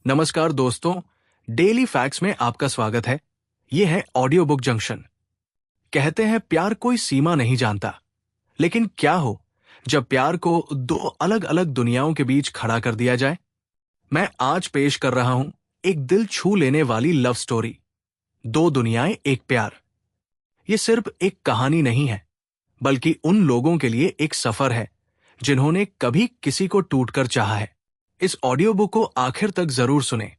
नमस्कार दोस्तों, daily facts में आपका स्वागत है। ये है ऑडियो बुक जंक्शन। कहते हैं प्यार कोई सीमा नहीं जानता, लेकिन क्या हो जब प्यार को दो अलग अलग दुनियाओं के बीच खड़ा कर दिया जाए। मैं आज पेश कर रहा हूं एक दिल छू लेने वाली लव स्टोरी, दो दुनियाएं एक प्यार। ये सिर्फ एक कहानी नहीं है, बल्कि उन लोगों के लिए एक सफर है जिन्होंने कभी किसी को टूटकर चाहा है। इस ऑडियो बुक को आखिर तक जरूर सुने,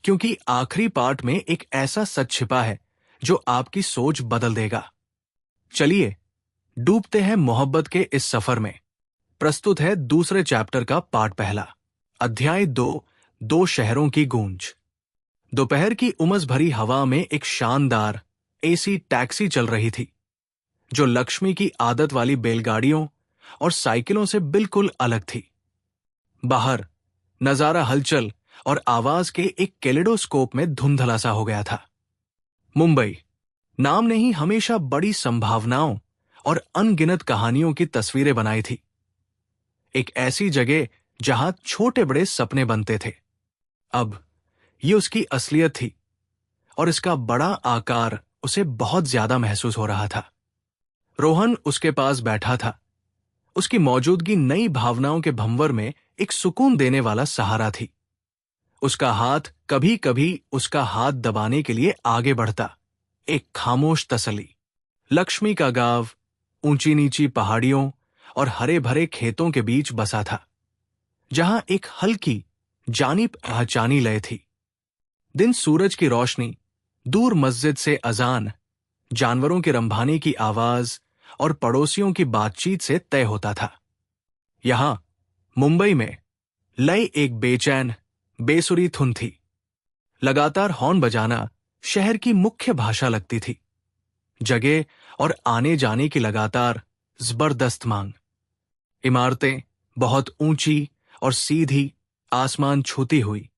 क्योंकि आखिरी पार्ट में एक ऐसा सच छिपा है जो आपकी सोच बदल देगा। चलिए डूबते हैं मोहब्बत के इस सफर में। प्रस्तुत है दूसरे चैप्टर का पार्ट पहला। अध्याय 2, दो शहरों की गूंज। दोपहर की उमस भरी हवा में एक शानदार एसी टैक्सी चल रही थी, जो लक्ष्मी की आदत वाली बैलगाड़ियों और साइकिलों से बिल्कुल अलग थी। बाहर नजारा हलचल और आवाज के एक कैलेडोस्कोप में धुंधला सा हो गया था। मुंबई नाम ने ही हमेशा बड़ी संभावनाओं और अनगिनत कहानियों की तस्वीरें बनाई थी। एक ऐसी जगह जहां छोटे बड़े सपने बनते थे। अब ये उसकी असलियत थी, और इसका बड़ा आकार उसे बहुत ज्यादा महसूस हो रहा था। रोहन उसके पास बैठा था। उसकी मौजूदगी नई भावनाओं के भंवर में एक सुकून देने वाला सहारा थी। उसका हाथ कभी कभी उसका हाथ दबाने के लिए आगे बढ़ता, एक खामोश तसल्ली। लक्ष्मी का गांव ऊंची नीची पहाड़ियों और हरे भरे खेतों के बीच बसा था, जहां एक हल्की जानी पहचानी लय थी। दिन सूरज की रोशनी, दूर मस्जिद से अजान, जानवरों के रंभाने की आवाज और पड़ोसियों की बातचीत से तय होता था। यहां मुंबई में लय एक बेचैन बेसुरी धुन थी। लगातार हॉर्न बजाना शहर की मुख्य भाषा लगती थी। जगह और आने जाने की लगातार जबरदस्त मांग। इमारतें बहुत ऊंची और सीधी आसमान छूती हुई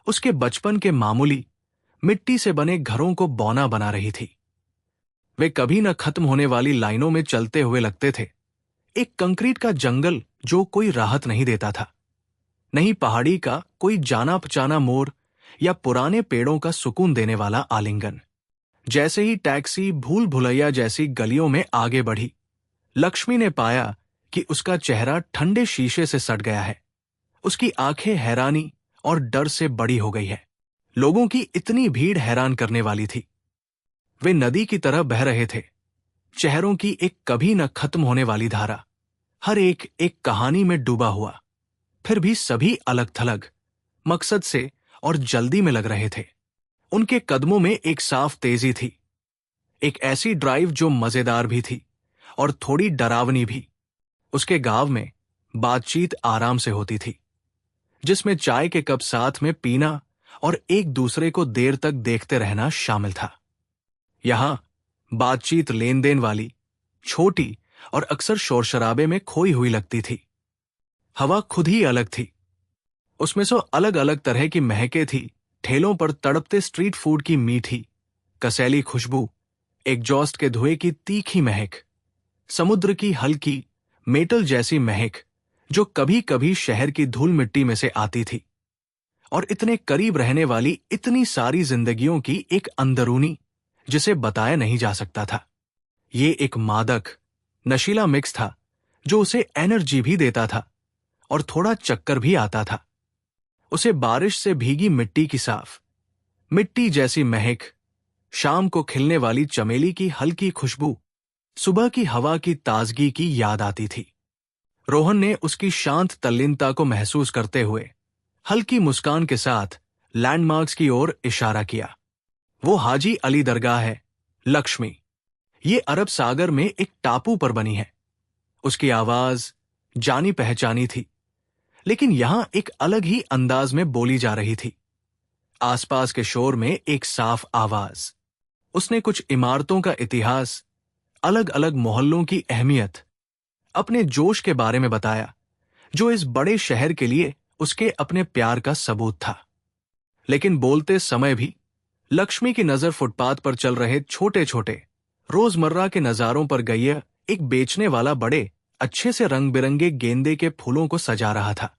उसके बचपन के मामूली मिट्टी से बने घरों को बौना बना रही थी। वे कभी न खत्म होने वाली लाइनों में चलते हुए लगते थे, एक कंक्रीट का जंगल जो कोई राहत नहीं देता था, नहीं पहाड़ी का कोई जाना पहचाना मोड़ या पुराने पेड़ों का सुकून देने वाला आलिंगन। जैसे ही टैक्सी भूल भुलैया जैसी गलियों में आगे बढ़ी, लक्ष्मी ने पाया कि उसका चेहरा ठंडे शीशे से सट गया है। उसकी आंखें हैरानी और डर से बड़ी हो गई है। लोगों की इतनी भीड़ हैरान करने वाली थी। वे नदी की तरह बह रहे थे, चेहरों की एक कभी न खत्म होने वाली धारा, हर एक एक कहानी में डूबा हुआ। फिर भी सभी अलग थलग मकसद से और जल्दी में लग रहे थे। उनके कदमों में एक साफ तेजी थी, एक ऐसी ड्राइव जो मजेदार भी थी और थोड़ी डरावनी भी। उसके गांव में बातचीत आराम से होती थी, जिसमें चाय के कप साथ में पीना और एक दूसरे को देर तक देखते रहना शामिल था। यहां बातचीत लेन देन वाली, छोटी और अक्सर शोरशराबे में खोई हुई लगती थी। हवा खुद ही अलग थी। उसमें सो अलग अलग तरह की महकें थी। ठेलों पर तड़पते स्ट्रीट फूड की मीठी कसैली खुशबू, एग्जॉस्ट के धुएं की तीखी महक, समुद्र की हल्की मेटल जैसी महक जो कभी कभी शहर की धूल मिट्टी में से आती थी, और इतने करीब रहने वाली इतनी सारी जिंदगियों की एक अंदरूनी जिसे बताया नहीं जा सकता था। ये एक मादक नशीला मिक्स था जो उसे एनर्जी भी देता था और थोड़ा चक्कर भी आता था। उसे बारिश से भीगी मिट्टी की साफ मिट्टी जैसी महक, शाम को खिलने वाली चमेली की हल्की खुशबू, सुबह की हवा की ताजगी की याद आती थी। रोहन ने उसकी शांत तल्लीनता को महसूस करते हुए हल्की मुस्कान के साथ लैंडमार्क्स की ओर इशारा किया। वो हाजी अली दरगाह है, लक्ष्मी। ये अरब सागर में एक टापू पर बनी है। उसकी आवाज जानी पहचानी थी, लेकिन यहां एक अलग ही अंदाज में बोली जा रही थी। आसपास के शोर में एक साफ आवाज। उसने कुछ इमारतों का इतिहास, अलग अलग मोहल्लों की अहमियत, अपने जोश के बारे में बताया, जो इस बड़े शहर के लिए उसके अपने प्यार का सबूत था। लेकिन बोलते समय भी लक्ष्मी की नजर फुटपाथ पर चल रहे छोटे छोटे रोजमर्रा के नजारों पर गई। एक बेचने वाला बड़े अच्छे से रंग बिरंगे गेंदे के फूलों को सजा रहा था।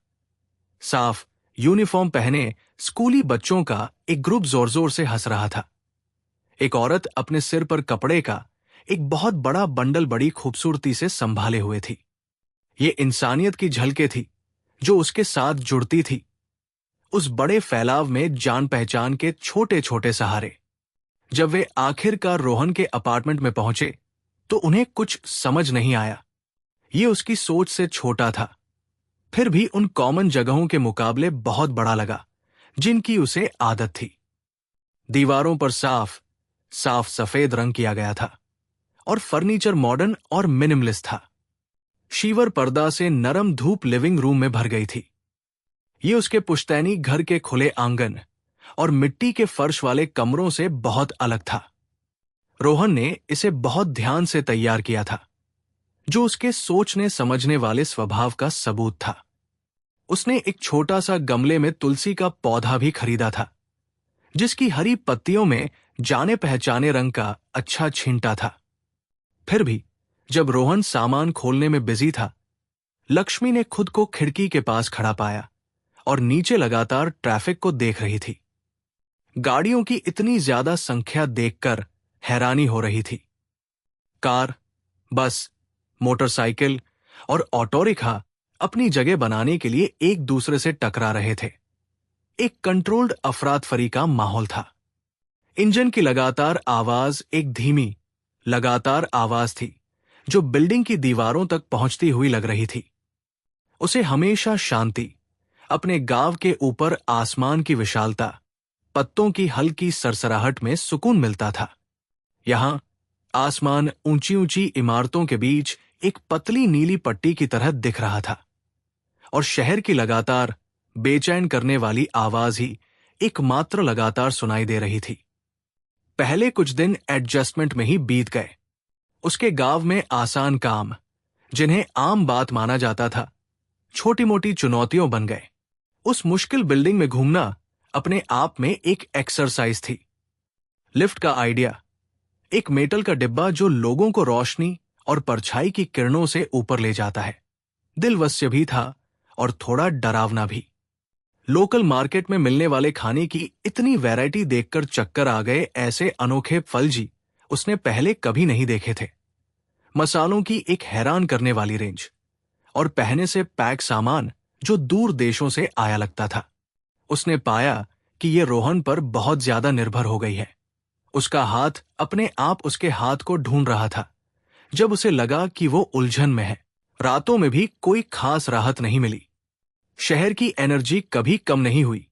साफ यूनिफॉर्म पहने स्कूली बच्चों का एक ग्रुप जोर जोर से हंस रहा था। एक औरत अपने सिर पर कपड़े का एक बहुत बड़ा बंडल बड़ी खूबसूरती से संभाले हुए थी। ये इंसानियत की झलकें थी जो उसके साथ जुड़ती थी, उस बड़े फैलाव में जान पहचान के छोटे छोटे सहारे। जब वे आखिरकार रोहन के अपार्टमेंट में पहुंचे तो उन्हें कुछ समझ नहीं आया। ये उसकी सोच से छोटा था, फिर भी उन कॉमन जगहों के मुकाबले बहुत बड़ा लगा जिनकी उसे आदत थी। दीवारों पर साफ साफ सफेद रंग किया गया था और फर्नीचर मॉडर्न और मिनिमलिस्ट था। शीवर पर्दा से नरम धूप लिविंग रूम में भर गई थी। ये उसके पुश्तैनी घर के खुले आंगन और मिट्टी के फर्श वाले कमरों से बहुत अलग था। रोहन ने इसे बहुत ध्यान से तैयार किया था, जो उसके सोचने समझने वाले स्वभाव का सबूत था। उसने एक छोटा सा गमले में तुलसी का पौधा भी खरीदा था, जिसकी हरी पत्तियों में जाने पहचाने रंग का अच्छा छींटा था। फिर भी जब रोहन सामान खोलने में बिजी था, लक्ष्मी ने खुद को खिड़की के पास खड़ा पाया और नीचे लगातार ट्रैफिक को देख रही थी। गाड़ियों की इतनी ज्यादा संख्या देखकर हैरानी हो रही थी। कार, बस, मोटरसाइकिल और ऑटो रिक्शा अपनी जगह बनाने के लिए एक दूसरे से टकरा रहे थे। एक कंट्रोल्ड अफरातफरी का माहौल था। इंजन की लगातार आवाज एक धीमी, लगातार आवाज थी जो बिल्डिंग की दीवारों तक पहुंचती हुई लग रही थी। उसे हमेशा शांति, अपने गांव के ऊपर आसमान की विशालता, पत्तों की हल्की सरसराहट में सुकून मिलता था। यहां आसमान ऊंची ऊंची इमारतों के बीच एक पतली नीली पट्टी की तरह दिख रहा था और शहर की लगातार बेचैन करने वाली आवाज ही एकमात्र लगातार सुनाई दे रही थी। पहले कुछ दिन एडजस्टमेंट में ही बीत गए। उसके गांव में आसान काम, जिन्हें आम बात माना जाता था, छोटी मोटी चुनौतियों बन गए। उस मुश्किल बिल्डिंग में घूमना अपने आप में एक एक्सरसाइज थी। लिफ्ट का आइडिया, एक मेटल का डिब्बा जो लोगों को रोशनी और परछाई की किरणों से ऊपर ले जाता है, दिलवस्य भी था और थोड़ा डरावना भी। लोकल मार्केट में मिलने वाले खाने की इतनी वैरायटी देखकर चक्कर आ गए। ऐसे अनोखे फल जी उसने पहले कभी नहीं देखे थे। मसालों की एक हैरान करने वाली रेंज और पहने से पैक सामान जो दूर देशों से आया लगता था। उसने पाया कि ये रोहन पर बहुत ज्यादा निर्भर हो गई है। उसका हाथ अपने आप उसके हाथ को ढूंढ रहा था जब उसे लगा कि वो उलझन में है। रातों में भी कोई खास राहत नहीं मिली। शहर की एनर्जी कभी कम नहीं हुई।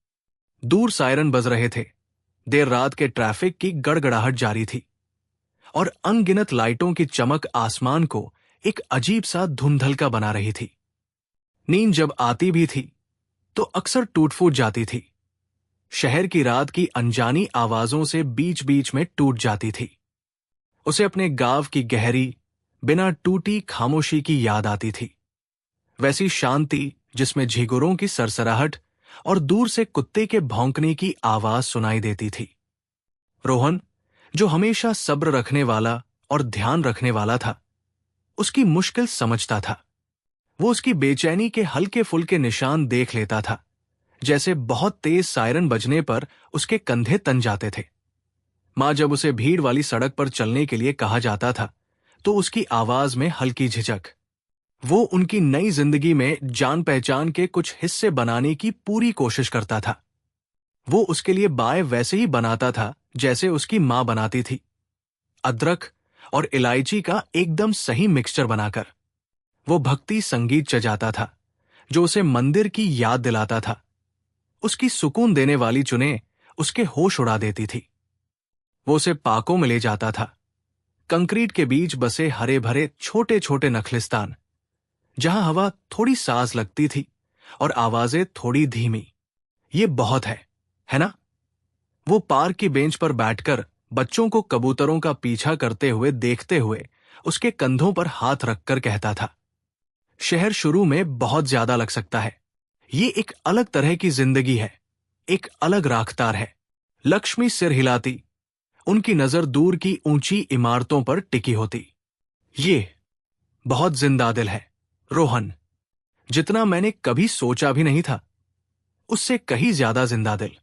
दूर सायरन बज रहे थे, देर रात के ट्रैफिक की गड़गड़ाहट जारी थी और अनगिनत लाइटों की चमक आसमान को एक अजीब सा धुंधलका बना रही थी। नींद जब आती भी थी तो अक्सर टूट फूट जाती थी। शहर की रात की अनजानी आवाजों से बीच बीच में टूट जाती थी। उसे अपने गांव की गहरी, बिना टूटी खामोशी की याद आती थी। वैसी शांति जिसमें झींगुरों की सरसराहट और दूर से कुत्ते के भौंकने की आवाज सुनाई देती थी। रोहन, जो हमेशा सब्र रखने वाला और ध्यान रखने वाला था, उसकी मुश्किल समझता था। वो उसकी बेचैनी के हल्के फुल्के निशान देख लेता था, जैसे बहुत तेज सायरन बजने पर उसके कंधे तन जाते थे। मां जब उसे भीड़ वाली सड़क पर चलने के लिए कहा जाता था तो उसकी आवाज में हल्की झिझक। वो उनकी नई जिंदगी में जान पहचान के कुछ हिस्से बनाने की पूरी कोशिश करता था। वो उसके लिए बाय वैसे ही बनाता था जैसे उसकी मां बनाती थी, अदरक और इलायची का एकदम सही मिक्सचर बनाकर। वो भक्ति संगीत चजाता था जो उसे मंदिर की याद दिलाता था। उसकी सुकून देने वाली चुनें उसके होश उड़ा देती थी। वो उसे पाकों में ले जाता था, कंक्रीट के बीच बसे हरे भरे छोटे छोटे नखलिस्तान, जहां हवा थोड़ी सांस लगती थी और आवाजें थोड़ी धीमी। ये बहुत है ना? वो पार्क की बेंच पर बैठकर बच्चों को कबूतरों का पीछा करते हुए देखते हुए उसके कंधों पर हाथ रखकर कहता था, शहर शुरू में बहुत ज्यादा लग सकता है। ये एक अलग तरह की जिंदगी है, एक अलग राखतार है। लक्ष्मी सिर हिलाती, उनकी नजर दूर की ऊंची इमारतों पर टिकी होती। ये बहुत जिंदा दिल है रोहन, जितना मैंने कभी सोचा भी नहीं था। उससे कहीं ज्यादा जिंदा दिल।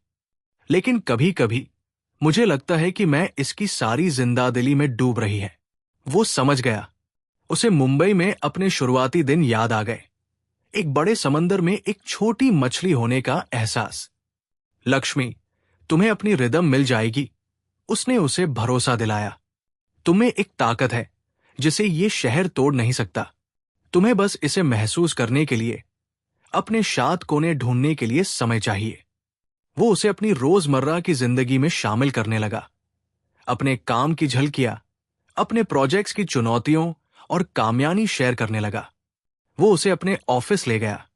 लेकिन कभी कभी मुझे लगता है कि मैं इसकी सारी जिंदादिली में डूब रही है। वो समझ गया। उसे मुंबई में अपने शुरुआती दिन याद आ गए। एक बड़े समंदर में एक छोटी मछली होने का एहसास। लक्ष्मी, तुम्हें अपनी रिदम मिल जाएगी, उसने उसे भरोसा दिलाया। तुम्हें एक ताकत है जिसे ये शहर तोड़ नहीं सकता। तुम्हें बस इसे महसूस करने के लिए, अपने शांत कोने ढूंढने के लिए समय चाहिए। वो उसे अपनी रोजमर्रा की जिंदगी में शामिल करने लगा। अपने काम की झलकियां, अपने प्रोजेक्ट्स की चुनौतियों और कामयाबी शेयर करने लगा। वो उसे अपने ऑफिस ले गया,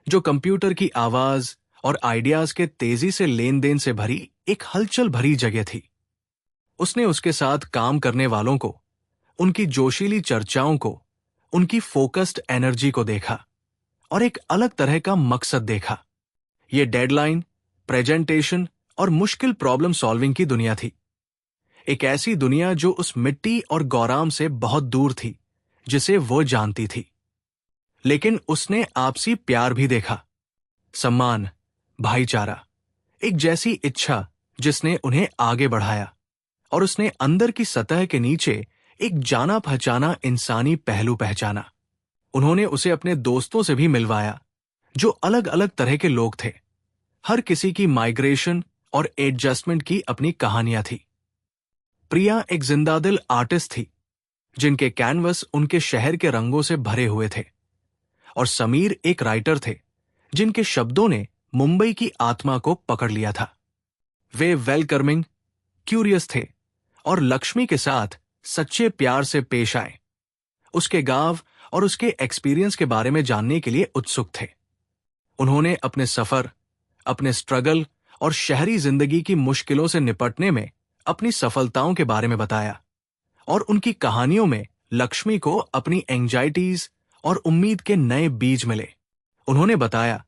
जो कंप्यूटर की आवाज और आइडियाज के तेजी से लेन देन से भरी एक हलचल भरी जगह थी। उसने उसके साथ काम करने वालों को, उनकी जोशीली चर्चाओं को, उनकी फोकस्ड एनर्जी को देखा और एक अलग तरह का मकसद देखा। ये डेडलाइन, प्रेजेंटेशन और मुश्किल प्रॉब्लम सॉल्विंग की दुनिया थी। एक ऐसी दुनिया जो उस मिट्टी और गौराम से बहुत दूर थी जिसे वो जानती थी। लेकिन उसने आपसी प्यार भी देखा, सम्मान, भाईचारा, एक जैसी इच्छा जिसने उन्हें आगे बढ़ाया। और उसने अंदर की सतह के नीचे एक जाना पहचाना इंसानी पहलू पहचाना। उन्होंने उसे अपने दोस्तों से भी मिलवाया, जो अलग अलग तरह के लोग थे। हर किसी की माइग्रेशन और एडजस्टमेंट की अपनी कहानियां थी। प्रिया एक जिंदादिल आर्टिस्ट थी, जिनके कैनवस उनके शहर के रंगों से भरे हुए थे। और समीर एक राइटर थे, जिनके शब्दों ने मुंबई की आत्मा को पकड़ लिया था। वे वेलकमिंग, क्यूरियस थे और लक्ष्मी के साथ सच्चे प्यार से पेश आए। उसके गांव और उसके एक्सपीरियंस के बारे में जानने के लिए उत्सुक थे। उन्होंने अपने सफर, अपने स्ट्रगल और शहरी जिंदगी की मुश्किलों से निपटने में अपनी सफलताओं के बारे में बताया। और उनकी कहानियों में लक्ष्मी को अपनी एंजाइटीज और उम्मीद के नए बीज मिले। उन्होंने बताया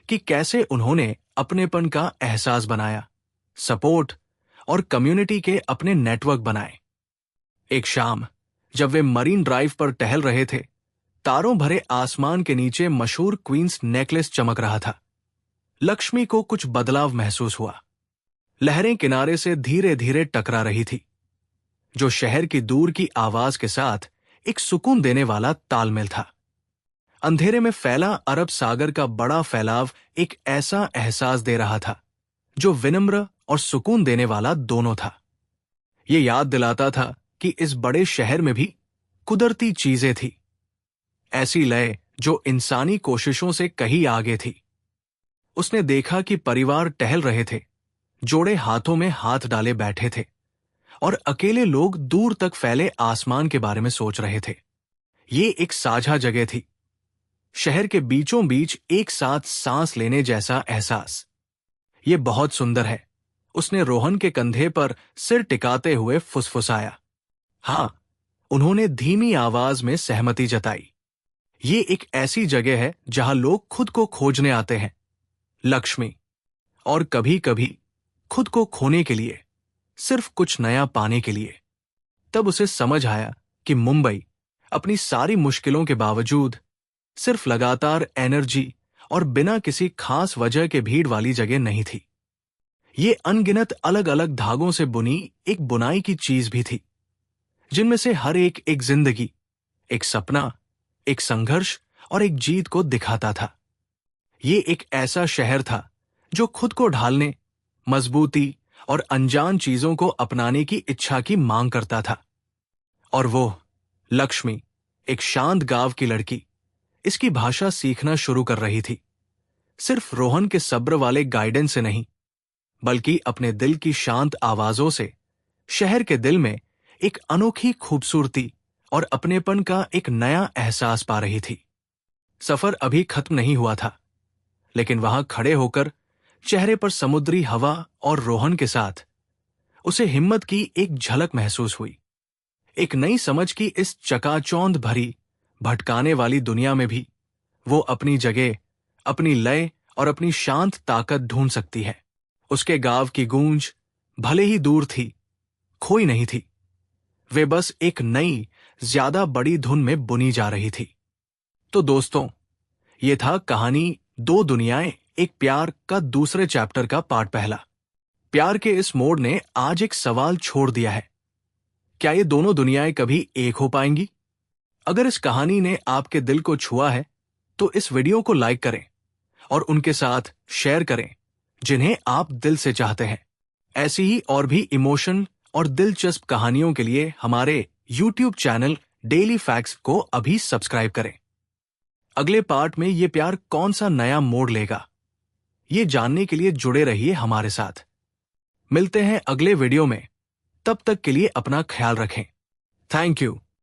कि कैसे उन्होंने अपनेपन का एहसास बनाया, सपोर्ट और कम्युनिटी के अपने नेटवर्क बनाए। एक शाम जब वे मरीन ड्राइव पर टहल रहे थे, तारों भरे आसमान के नीचे मशहूर क्वींस नेकलेस चमक रहा था। लक्ष्मी को कुछ बदलाव महसूस हुआ। लहरें किनारे से धीरे धीरे टकरा रही थी, जो शहर की दूर की आवाज के साथ एक सुकून देने वाला तालमेल था। अंधेरे में फैला अरब सागर का बड़ा फैलाव एक ऐसा एहसास दे रहा था जो विनम्र और सुकून देने वाला दोनों था। ये याद दिलाता था कि इस बड़े शहर में भी कुदरती चीजें थी, ऐसी लय जो इंसानी कोशिशों से कहीं आगे थी। उसने देखा कि परिवार टहल रहे थे, जोड़े हाथों में हाथ डाले बैठे थे, और अकेले लोग दूर तक फैले आसमान के बारे में सोच रहे थे। ये एक साझा जगह थी, शहर के बीचों बीच एक साथ सांस लेने जैसा एहसास। ये बहुत सुंदर है, उसने रोहन के कंधे पर सिर टिकाते हुए फुसफुसाया। हाँ, उन्होंने धीमी आवाज में सहमति जताई। ये एक ऐसी जगह है जहां लोग खुद को खोजने आते हैं, लक्ष्मी, और कभी कभी खुद को खोने के लिए, सिर्फ कुछ नया पाने के लिए। तब उसे समझ आया कि मुंबई अपनी सारी मुश्किलों के बावजूद सिर्फ लगातार एनर्जी और बिना किसी खास वजह के भीड़ वाली जगह नहीं थी। ये अनगिनत अलग अलग धागों से बुनी एक बुनाई की चीज भी थी, जिनमें से हर एक एक जिंदगी, एक सपना, एक संघर्ष और एक जीत को दिखाता था। ये एक ऐसा शहर था जो खुद को ढालने, मजबूती और अनजान चीजों को अपनाने की इच्छा की मांग करता था। और वो लक्ष्मी, एक शांत गांव की लड़की, इसकी भाषा सीखना शुरू कर रही थी, सिर्फ रोहन के सब्र वाले गाइडेंस से नहीं, बल्कि अपने दिल की शांत आवाजों से शहर के दिल में एक अनोखी खूबसूरती और अपनेपन का एक नया एहसास पा रही थी। सफर अभी खत्म नहीं हुआ था, लेकिन वहां खड़े होकर चेहरे पर समुद्री हवा और रोहन के साथ उसे हिम्मत की एक झलक महसूस हुई। एक नई समझ की इस चकाचौंध भरी, भटकाने वाली दुनिया में भी वो अपनी जगह, अपनी लय और अपनी शांत ताकत ढूंढ सकती है। उसके गांव की गूंज भले ही दूर थी, खोई नहीं थी, वे बस एक नई, ज्यादा बड़ी धुन में बुनी जा रही थी। तो दोस्तों, ये था कहानी दो दुनियाएं एक प्यार का दूसरे चैप्टर का पार्ट पहला। प्यार के इस मोड़ ने आज एक सवाल छोड़ दिया है, क्या ये दोनों दुनियाएं कभी एक हो पाएंगी? अगर इस कहानी ने आपके दिल को छुआ है तो इस वीडियो को लाइक करें और उनके साथ शेयर करें जिन्हें आप दिल से चाहते हैं। ऐसी ही और भी इमोशन और दिलचस्प कहानियों के लिए हमारे YouTube चैनल डेली फैक्ट्स को अभी सब्सक्राइब करें। अगले पार्ट में ये प्यार कौन सा नया मोड़ लेगा, ये जानने के लिए जुड़े रहिए हमारे साथ। मिलते हैं अगले वीडियो में, तब तक के लिए अपना ख्याल रखें। Thank you.